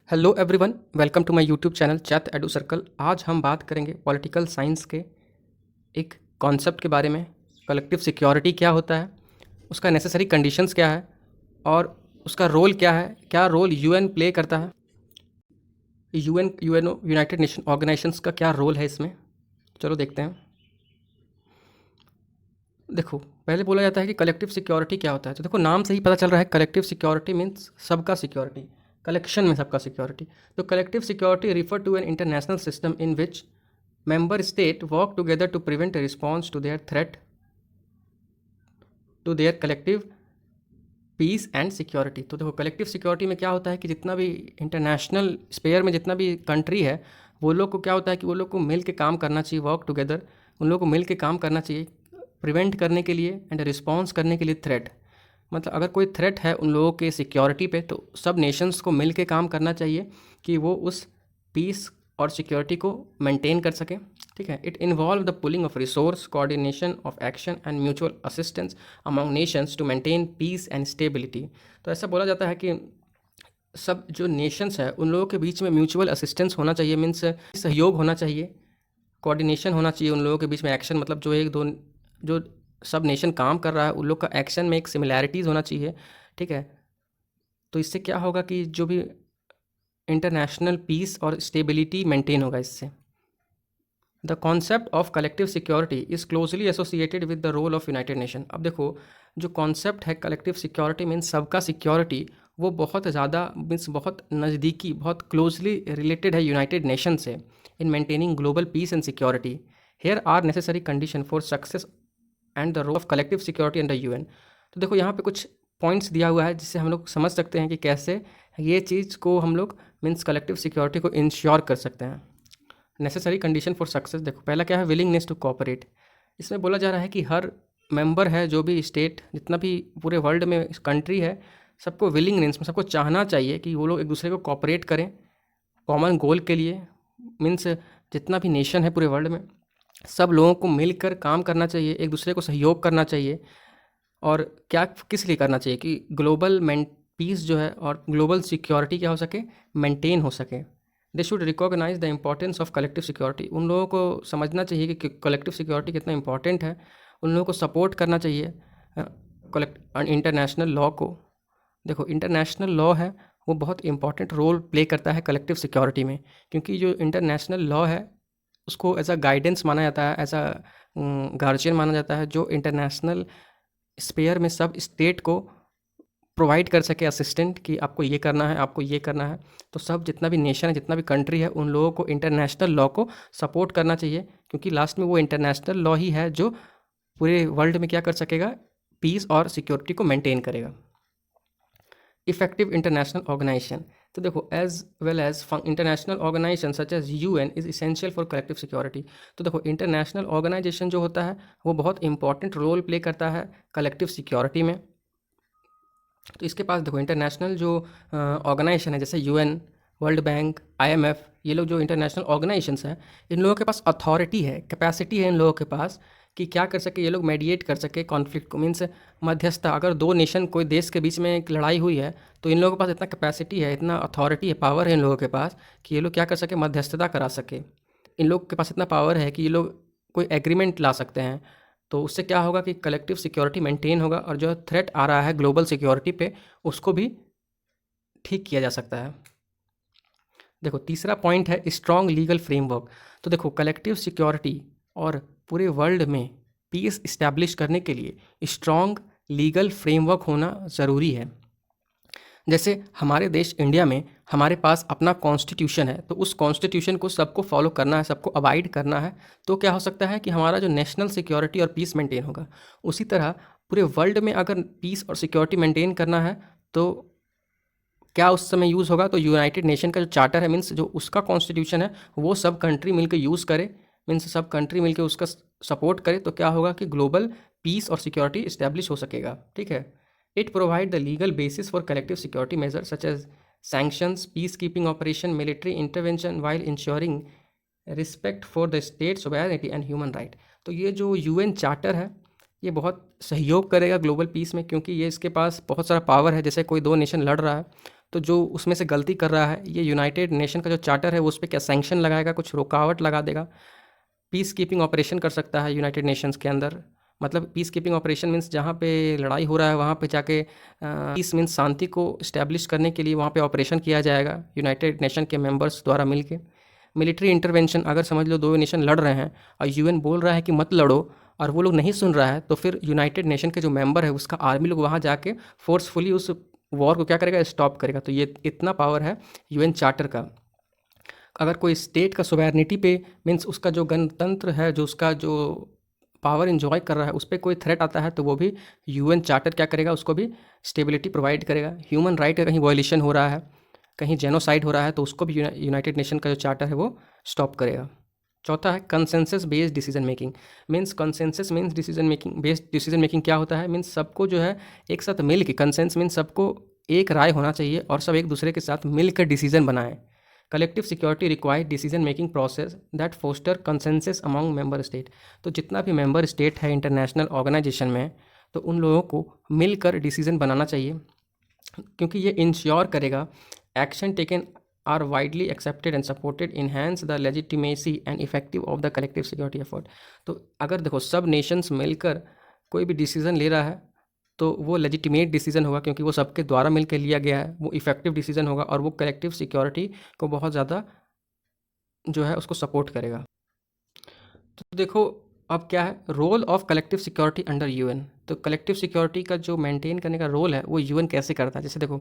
Hello everyone, welcome to my YouTube channel Chait edu circle. आज हम बात करेंगे पॉलिटिकल साइंस के एक कॉन्सेप्ट के बारे में। कलेक्टिव सिक्योरिटी क्या होता है, उसका नेसेसरी कंडीशंस क्या है और उसका रोल क्या है, क्या रोल यूएन प्ले करता है। यूएनओ यूनाइटेड नेशन ऑर्गेनाइजेशंस का क्या रोल है इसमें, चलो देखते हैं। देखो, पहले बोला जाता है कि कलेक्टिव सिक्योरिटी क्या होता है। तो देखो, नाम से ही पता चल रहा है कलेक्टिव सिक्योरिटी मीन्स सबका सिक्योरिटी, कलेक्शन में सबका सिक्योरिटी। तो collective security refer to an international system in which member state work together to prevent a response to their threat to their collective peace and security. तो देखो, collective security में क्या होता है कि जितना भी इंटरनेशनल स्पेयर में जितना भी कंट्री है, वो लोग को क्या होता है कि वो लोग को मिल के काम करना चाहिए, वर्क टुगेदर, उन लोगों को मिल के काम करना चाहिए प्रिवेंट करने के लिए एंड रिस्पॉन्स करने के लिए थ्रेट। मतलब अगर कोई थ्रेट है उन लोगों के सिक्योरिटी पे, तो सब नेशंस को मिल के काम करना चाहिए कि वो उस पीस और सिक्योरिटी को मेंटेन कर सकें। ठीक है, it involve the pulling of resource, coordination of action and mutual assistance among nations to maintain peace and stability. तो ऐसा बोला जाता है कि सब जो नेशंस है उन लोगों के बीच में म्यूचुअल असिस्टेंस होना चाहिए, मीन्स सहयोग होना चाहिए, कोऑर्डिनेशन होना चाहिए उन लोगों के बीच में, एक्शन मतलब जो एक दो जो सब नेशन काम कर रहा है उन लोग का एक्शन में एक सिमिलैरिटीज़ होना चाहिए। ठीक है, तो इससे क्या होगा कि जो भी इंटरनेशनल पीस और स्टेबिलिटी मेंटेन होगा इससे। The concept of collective security is closely associated with the role of United Nation. अब देखो, जो कॉन्सेप्ट है कलेक्टिव सिक्योरिटी मीन्स सबका सिक्योरिटी, वो बहुत ज़्यादा मीन्स बहुत नज़दीकी, बहुत क्लोजली रिलेटेड है यूनाइटेड नेशन से in maintaining global peace and security. Here are necessary condition for success and the role of collective security under UN. तो देखो, यहाँ पे कुछ पॉइंट्स दिया हुआ है जिससे हम लोग समझ सकते हैं कि कैसे ये चीज़ को हम लोग मीन्स कलेक्टिव सिक्योरिटी को इंश्योर कर सकते हैं। नेसेसरी कंडीशन फॉर सक्सेस, देखो पहला क्या है, विलिंगनेस टू कोऑपरेट। इसमें बोला जा रहा है कि हर मेंबर है, जो भी स्टेट, जितना भी पूरे वर्ल्ड में कंट्री है, सबको विलिंगनेस में सबको चाहना चाहिए कि वो लोग एक दूसरे को कोऑपरेट करें कॉमन गोल के लिए। मीन्स जितना भी नेशन है पूरे वर्ल्ड में, सब लोगों को मिलकर काम करना चाहिए, एक दूसरे को सहयोग करना चाहिए। और क्या किस लिए करना चाहिए कि ग्लोबल पीस जो है और ग्लोबल सिक्योरिटी क्या हो सके, मेंटेन हो सके। They should recognise the importance of collective security. उन लोगों को समझना चाहिए कि कलेक्टिव सिक्योरिटी कितना इंपॉर्टेंट है, उन लोगों को सपोर्ट करना चाहिए इंटरनेशनल लॉ को। देखो, इंटरनेशनल लॉ है वो बहुत इंपॉर्टेंट रोल प्ले करता है कलेक्टिव सिक्योरिटी में, क्योंकि जो इंटरनेशनल लॉ है उसको एज अ गाइडेंस माना जाता है, एज अ गार्जियन माना जाता है, जो इंटरनेशनल स्पेयर में सब स्टेट को प्रोवाइड कर सके असिस्टेंट कि आपको ये करना है, आपको ये करना है। तो सब जितना भी नेशन है, जितना भी कंट्री है, उन लोगों को इंटरनेशनल लॉ को सपोर्ट करना चाहिए, क्योंकि लास्ट में वो इंटरनेशनल लॉ ही है जो पूरे वर्ल्ड में क्या कर सकेगा, पीस और सिक्योरिटी को मेंटेन करेगा। इफेक्टिव इंटरनेशनल ऑर्गेनाइजेशन, तो देखो as well as international organisation such as UN is essential for collective security. तो देखो, इंटरनेशनल ऑर्गेनाइजेशन जो होता है वो बहुत इंपॉर्टेंट रोल प्ले करता है कलेक्टिव सिक्योरिटी में। तो इसके पास देखो, इंटरनेशनल जो ऑर्गेनाइजेशन है जैसे यूएन, वर्ल्ड बैंक, आईएमएफ, ये लोग जो इंटरनेशनल ऑर्गेनाइजेशंस हैं, इन लोगों के पास अथॉरिटी है, कैपेसिटी है इन लोगों के पास कि क्या कर सके, ये लोग मेडिएट कर सके कॉन्फ्लिक्ट को। मीन्स मध्यस्थता, अगर दो नेशन कोई देश के बीच में एक लड़ाई हुई है, तो इन लोगों के पास इतना कैपेसिटी है, इतना अथॉरिटी है, पावर है इन लोगों के पास कि ये लोग क्या कर सके, मध्यस्थता करा सके। इन लोग के पास इतना पावर है कि ये लोग कोई एग्रीमेंट ला सकते हैं। तो उससे क्या होगा कि कलेक्टिव सिक्योरिटी मेंटेन होगा और जो थ्रेट आ रहा है ग्लोबल सिक्योरिटी पे, उसको भी ठीक किया जा सकता है। देखो, तीसरा पॉइंट है स्ट्रॉन्ग लीगल फ्रेमवर्क। तो देखो, कलेक्टिव सिक्योरिटी और पूरे वर्ल्ड में पीस इस्टेब्लिश करने के लिए स्ट्रॉन्ग लीगल फ्रेमवर्क होना ज़रूरी है। जैसे हमारे देश इंडिया में हमारे पास अपना कॉन्स्टिट्यूशन है, तो उस कॉन्स्टिट्यूशन को सबको फॉलो करना है, सबको अबाइड करना है। तो क्या हो सकता है कि हमारा जो नेशनल सिक्योरिटी और पीस मेंटेन होगा। उसी तरह पूरे वर्ल्ड में अगर पीस और सिक्योरिटी मेंटेन करना है, तो क्या उस समय यूज़ होगा, तो यूनाइटेड नेशन का जो चार्टर है, मीन्स जो उसका कॉन्स्टिट्यूशन है, वो सब कंट्री मिलकर यूज़ करे, मीन्स सब कंट्री मिलकर उसका सपोर्ट करे। तो क्या होगा कि ग्लोबल पीस और सिक्योरिटी इस्टेब्लिश हो सकेगा। ठीक है, it provide the legal basis for collective security major such as sanctions, peace keeping operation, military intervention while ensuring respect for the state sovereignty and human right. तो ये जो UN charter है, ये बहुत सहयोग करेगा ग्लोबल पीस में, क्योंकि ये इसके पास बहुत सारा पावर है। जैसे कोई दो नेशन लड़ रहा है, तो जो उसमें से गलती कर रहा है, ये यूनाइटेड नेशन का जो चार्टर है वो उस पे क्या सैंक्शन लगाएगा, कुछ रुकावट लगा देगा। पीस कीपिंग ऑपरेशन कर सकता है यूनाइटेड नेशंस के अंदर। मतलब पीस कीपिंग ऑपरेशन मीन्स जहाँ पे लड़ाई हो रहा है वहाँ पे जाके पीस मीन्स शांति को इस्टेब्लिश करने के लिए वहाँ पे ऑपरेशन किया जाएगा यूनाइटेड नेशन के मेंबर्स द्वारा मिलके। मिलिट्री इंटरवेंशन, अगर समझ लो दो नेशन लड़ रहे हैं और यूएन बोल रहा है कि मत लड़ो और वो लोग नहीं सुन रहा है, तो फिर यूनाइटेड नेशन के जो मेंबर है उसका आर्मी लोग वहाँ जाके फोर्सफुली उस वॉर को क्या करेगा, स्टॉप करेगा। तो ये इतना पावर है यूएन चार्टर का। अगर कोई स्टेट का सोवरेनिटी पे मीन्स उसका जो गणतंत्र है, जो उसका जो पावर इन्जॉय कर रहा है, उस पर कोई थ्रेट आता है तो वो भी यूएन चार्टर क्या करेगा, उसको भी स्टेबिलिटी प्रोवाइड करेगा। ह्यूमन राइट का कहीं वायलेशन हो रहा है, कहीं जेनोसाइड हो रहा है, तो उसको भी यूनाइटेड नेशन का जो चार्टर है वो स्टॉप करेगा। चौथा है consensus based decision making. Means consensus means decision making based decision making क्या होता है, मीन्स सबको जो है एक साथ मिल के, कंसेंस मीन्स सबको एक राय होना चाहिए और सब एक दूसरे के साथ मिलकर डिसीजन बनाएं। Collective security required decision making process that foster consensus among member state. तो जितना भी मेंबर स्टेट है इंटरनेशनल ऑर्गेनाइजेशन में, तो उन लोगों को मिलकर डिसीजन बनाना चाहिए, क्योंकि ये इंश्योर करेगा action taken are widely accepted and supported, enhance the legitimacy and effective of the collective security effort. तो अगर देखो सब नेशंस मिलकर कोई भी डिसीजन ले रहा है तो वो लेजिटिमेट डिसीजन होगा, क्योंकि वो सबके द्वारा मिलकर लिया गया है, वो इफेक्टिव डिसीजन होगा और वो कलेक्टिव सिक्योरिटी को बहुत ज़्यादा जो है उसको सपोर्ट करेगा। तो देखो अब क्या है role of collective security under UN. तो कलेक्टिव सिक्योरिटी का जो मेंटेन करने का रोल है वो यूएन कैसे करता है। जैसे देखो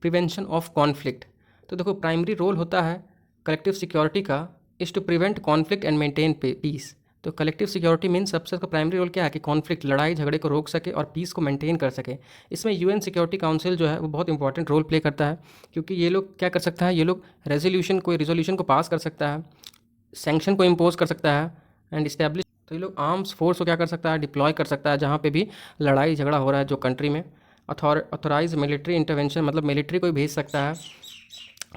प्रिवेंशन ऑफ कॉन्फ्लिक्ट। तो देखो प्राइमरी रोल होता है कलेक्टिव सिक्योरिटी का is to prevent conflict and maintain peace. तो कलेक्टिव सिक्योरिटी मीन्स सबसे उसका प्राइमरी रोल क्या है कि कॉन्फ्लिक्ट, लड़ाई झगड़े को रोक सके और पीस को मेंटेन कर सके। इसमें यूएन सिक्योरिटी काउंसिल जो है वो बहुत इंपॉर्टेंट रोल प्ले करता है, क्योंकि ये लोग क्या कर सकता है, ये लोग कोई रिजोल्यूशन को पास कर सकता है, सैंक्शन को इम्पोज कर सकता है एंड इस्टेब्लिश। तो ये लोग आर्म्स फोर्स को क्या कर सकता है, डिप्लॉय कर सकता है जहाँ पे भी लड़ाई झगड़ा हो रहा है जो कंट्री में। ऑथोराइज मिलिट्री इंटरवेंशन, मतलब मिलिट्री को भी भेज सकता है।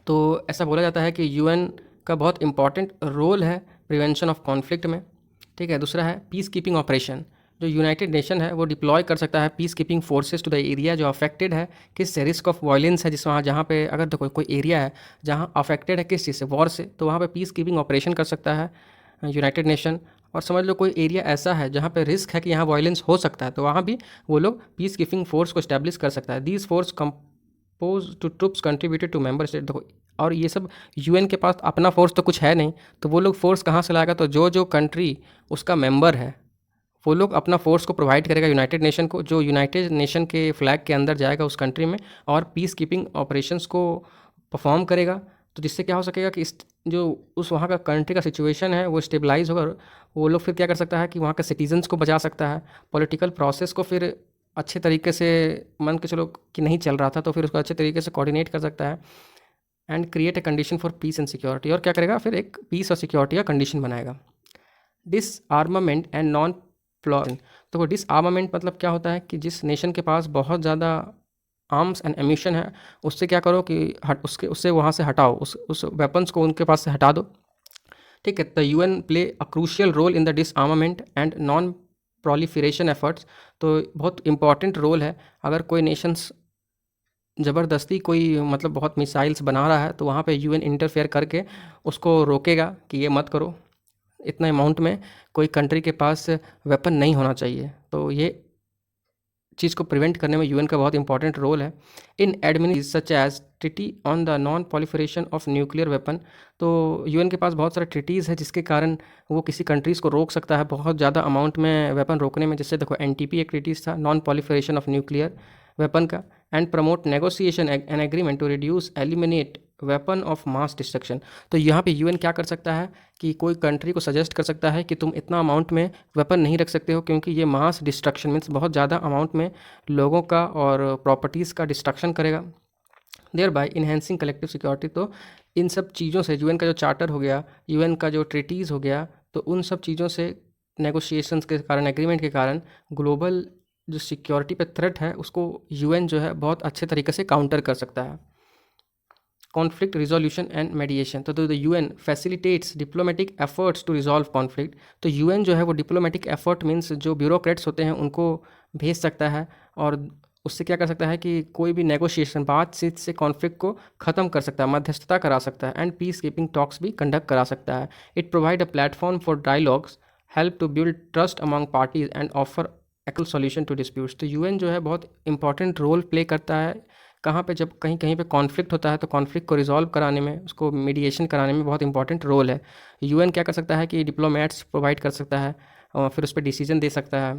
तो ऐसा बोला जाता है कि यूएन का बहुत इंपॉर्टेंट रोल है प्रिवेंशन ऑफ कॉन्फ्लिक्ट में। ठीक है। दूसरा है पीस कीपिंग ऑपरेशन। जो यूनाइटेड नेशन है वो डिप्लॉय कर सकता है peace keeping forces to the area जो अफेक्टेड है किस से, रिस्क ऑफ वायलेंस है जिस वहाँ जहाँ पे अगर देखो कोई एरिया है जहाँ अफेक्टेड है किस चीज़ से, वॉर से, तो वहाँ पे पीस कीपिंग ऑपरेशन कर सकता है यूनाइटेड नेशन। और समझ लो कोई एरिया ऐसा है जहाँ पे रिस्क है कि यहाँ वायलेंस हो सकता है, तो वहाँ भी वो लोग पीस कीपिंग फोर्स को इस्टेब्लिश कर सकता है। These force compose to troops contributed to member state. देखो और ये सब यूएन के पास अपना फोर्स तो कुछ है नहीं, तो वो लोग फोर्स कहाँ से लाएगा, तो जो जो कंट्री उसका मेंबर है वो लोग अपना फोर्स को प्रोवाइड करेगा यूनाइटेड नेशन को, जो यूनाइटेड नेशन के फ्लैग के अंदर जाएगा उस कंट्री में और पीस कीपिंग ऑपरेशंस को परफॉर्म करेगा। तो जिससे क्या हो सकेगा कि इस जो उस वहाँ का कंट्री का सिचुएशन है वो स्टेबलाइज होगा। वो लोग फिर क्या कर सकता है कि वहाँ के सिटीजन्स को बचा सकता है, पॉलिटिकल प्रोसेस को फिर अच्छे तरीके से, मान के चलो कि नहीं चल रहा था तो फिर उसको अच्छे तरीके से कोऑर्डिनेट कर सकता है and create a condition for piece and security. और क्या करेगा, फिर एक पीस और सिक्योरिटी का कंडीशन बनाएगा। डिसआर्मामेंट एंड नॉन प्लॉरिंग। तो डिसआर्मामेंट मतलब क्या होता है कि जिस नेशन के पास बहुत ज़्यादा आर्म्स एंड एम्यूशन है उससे क्या करो कि उससे वहाँ से हटाओ, उस वेपन्स को उनके पास से हटा दो। ठीक है। The UN play a crucial role in the disarmament and non proliferation efforts. तो बहुत इंपॉर्टेंट रोल है। अगर कोई नेशंस ज़बरदस्ती कोई मतलब बहुत मिसाइल्स बना रहा है तो वहाँ पे यूएन इंटरफेयर करके उसको रोकेगा कि ये मत करो, इतना अमाउंट में कोई कंट्री के पास वेपन नहीं होना चाहिए। तो ये चीज़ को प्रिवेंट करने में यूएन का बहुत इंपॉर्टेंट रोल है। In administration such as treaty on the non proliferation of nuclear weapon. तो यूएन के पास बहुत सारे ट्रिटीज़ है जिसके कारण वो किसी कंट्रीज़ को रोक सकता है बहुत ज़्यादा अमाउंट में वेपन रोकने में। जैसे देखो एनटीपी एक ट्रिटीज़ था, non proliferation of nuclear weapon का, and promote negotiation an agreement to reduce eliminate weapon of mass destruction. तो यहाँ पे यूएन क्या कर सकता है कि कोई कंट्री को सजेस्ट कर सकता है कि तुम इतना अमाउंट में वेपन नहीं रख सकते हो, क्योंकि ये मास डिस्ट्रक्शन मीन्स बहुत ज़्यादा अमाउंट में लोगों का और प्रॉपर्टीज़ का डिस्ट्रक्शन करेगा, thereby enhancing collective security. तो इन सब चीज़ों से यूएन का जो चार्टर हो गया, यूएन का जो ट्रीटीज़ हो गया, तो उन सब चीज़ों से नेगोशिएशंस के कारण, एग्रीमेंट के कारण ग्लोबल जो सिक्योरिटी पे थ्रेट है उसको यूएन जो है बहुत अच्छे तरीके से काउंटर कर सकता है। Conflict resolution and mediation. तो the UN facilitates diplomatic efforts to resolve conflict. तो यूएन जो है वो डिप्लोमेटिक एफर्ट मीन्स जो ब्यूरोक्रेट्स होते हैं उनको भेज सकता है और उससे क्या कर सकता है कि कोई भी नेगोशिएशन बातचीत से कॉन्फ्लिक्ट को ख़त्म कर सकता है, मध्यस्थता करा सकता है एंड पीस कीपिंग टॉक्स भी कंडक्ट करा सकता है। It provide a platform for dialogues, help to build trust among parties and offer equal solution to disputes. तो यूएन जो है बहुत इंपॉर्टेंट रोल प्ले करता है कहाँ पे, जब कहीं कहीं पे कॉन्फ्लिक्ट होता है तो कॉन्फ्लिक्ट को रिजॉल्व कराने में, उसको मीडिएशन कराने में बहुत इंपॉर्टेंट रोल है। यूएन क्या कर सकता है कि डिप्लोमेट्स प्रोवाइड कर सकता है और फिर उस पर डिसीजन दे सकता है।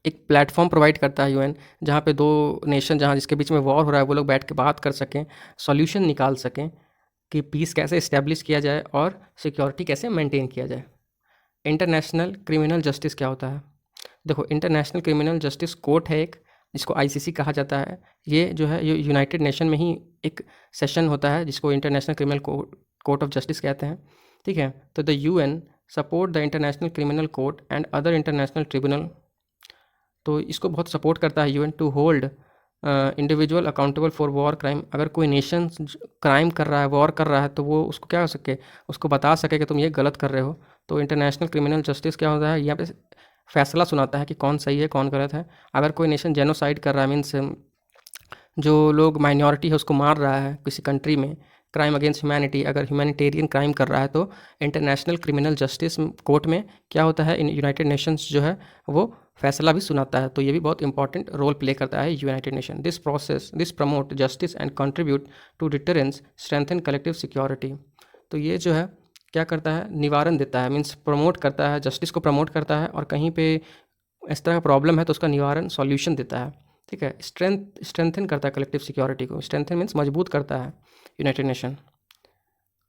एक प्लेटफॉर्म प्रोवाइड करता है यूएन, जहाँ पे दो नेशन जहाँ जिसके बीच में वॉर हो रहा है वो लोग बैठ के बात कर सकें, सॉल्यूशन निकाल सकें कि पीस कैसे इस्टेब्लिश किया जाए और सिक्योरिटी कैसे मेंटेन किया जाए। इंटरनेशनल क्रिमिनल जस्टिस क्या होता है? देखो, इंटरनेशनल क्रिमिनल जस्टिस कोर्ट है एक, जिसको आईसीसी कहा जाता है। ये जो है ये यूनाइटेड नेशन में ही एक सेशन होता है जिसको international criminal court of justice कहते हैं। ठीक है, तो the UN support the international criminal court and other international tribunal. तो इसको बहुत सपोर्ट करता है UN to hold individual accountable for war crime. अगर कोई नेशन क्राइम कर रहा है, वॉर कर रहा है, तो वो उसको क्या हो सके, उसको बता सके कि तुम ये गलत कर रहे हो। तो इंटरनेशनल क्रिमिनल जस्टिस क्या होता है, यहाँ पे फैसला सुनाता है कि कौन सही है कौन गलत है। अगर कोई नेशन जेनोसाइड कर रहा है, मीन्स जो लोग माइनॉरिटी है उसको मार रहा है किसी कंट्री में, क्राइम अगेंस्ट ह्यूमैनिटी, अगर ह्यूमैनिटेरियन क्राइम कर रहा है, तो इंटरनेशनल क्रिमिनल जस्टिस कोर्ट में क्या होता है, यूनाइटेड नेशंस जो है वो फैसला भी सुनाता है। तो ये भी बहुत इंपॉर्टेंट रोल प्ले करता है United Nation. This promote justice and contribute to deterrence, strengthen collective security. तो ये जो है क्या करता है, निवारण देता है, मीन्स प्रमोट करता है, जस्टिस को प्रमोट करता है, और कहीं पे इस तरह का प्रॉब्लम है तो उसका निवारण सॉल्यूशन देता है। ठीक है, स्ट्रेंथन करता है कलेक्टिव सिक्योरिटी को। स्ट्रेंथन मीन्स मजबूत करता है यूनाइटेड नेशन।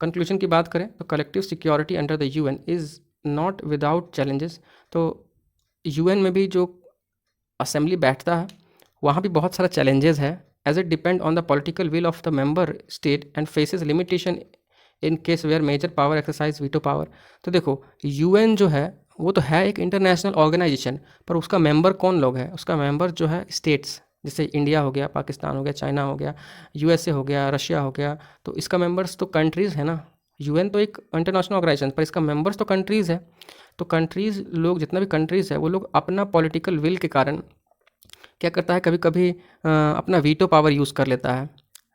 कंक्लूजन की बात करें तो collective security under the UN is not without challenges. तो यूएन में भी जो असेंबली बैठता है वहाँ भी बहुत सारा चैलेंजेस है, as it depend on the political will of the member state and faces limitation in case where major power exercise veto power. तो देखो, यूएन जो है वो तो है एक इंटरनेशनल ऑर्गेनाइजेशन, पर उसका मेंबर कौन लोग है, उसका मेंबर जो है स्टेट्स, जैसे इंडिया हो गया, पाकिस्तान हो गया, चाइना हो गया, यूएसए हो गया, रशिया हो गया। तो इसका मेंबर्स तो कंट्रीज़ है ना। यूएन तो एक इंटरनेशनल ऑर्गेनाइजेशन, पर इसका मेंबर्स तो कंट्रीज़ है। तो कंट्रीज़ लोग, जितना भी कंट्रीज़ है, वो लोग अपना पॉलिटिकल विल के कारण क्या करता है, कभी कभी अपना वीटो पावर यूज़ कर लेता है,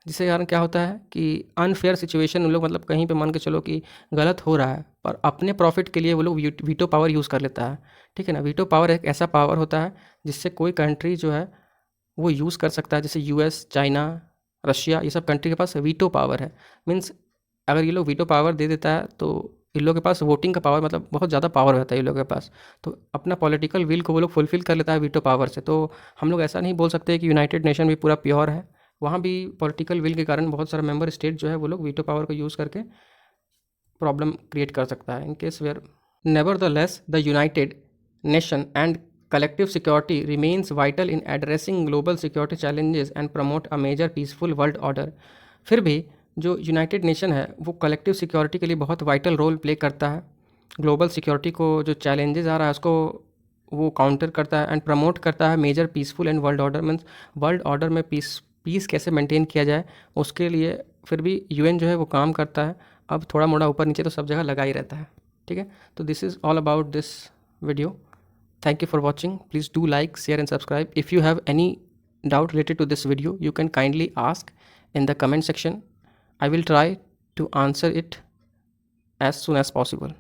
जिसके कारण क्या होता है कि अनफेयर सिचुएशन उन लोग, मतलब कहीं पे मान के चलो कि गलत हो रहा है, पर अपने प्रॉफिट के लिए वो लोग वीटो पावर यूज़ कर लेता है। ठीक है ना, वीटो पावर एक ऐसा पावर होता है जिससे कोई कंट्री जो है वो यूज़ कर सकता है, जैसे यूएस, चाइना, रशिया, ये सब कंट्री के पास वीटो पावर है। मीन्स अगर ये लोग वीटो पावर दे देता है तो इन लोगों के पास वोटिंग का पावर, मतलब बहुत ज़्यादा पावर रहता है इन लोगों के पास। तो अपना पॉलिटिकल विल को वो लोग फुलफिल कर लेता है वीटो पावर से। तो हम लोग ऐसा नहीं बोल सकते कि यूनाइटेड नेशन भी पूरा प्योर है। वहाँ भी पॉलिटिकल विल के कारण बहुत सारे मेंबर स्टेट जो है वो लोग वीटो पावर को यूज़ करके प्रॉब्लम क्रिएट कर सकता है in case where. Nevertheless the United Nation and collective security remains vital in addressing global security challenges and promote a major peaceful world order। फिर भी जो यूनाइटेड नेशन है वो कलेक्टिव सिक्योरिटी के लिए बहुत वाइटल रोल प्ले करता है। ग्लोबल सिक्योरिटी को जो चैलेंजेस आ रहा है उसको वो काउंटर करता है एंड प्रमोट करता है major peaceful and world order. Means world order में पीस कैसे मेंटेन किया जाए उसके लिए फिर भी यूएन जो है वो काम करता है। अब थोड़ा मोड़ा ऊपर नीचे तो सब जगह लगा ही रहता है। ठीक है, तो this is all about this video. Thank you for watching. Please do like, share and subscribe. If you have any doubt related to this video, you can kindly ask in the comment section. I will try to answer it as soon as possible.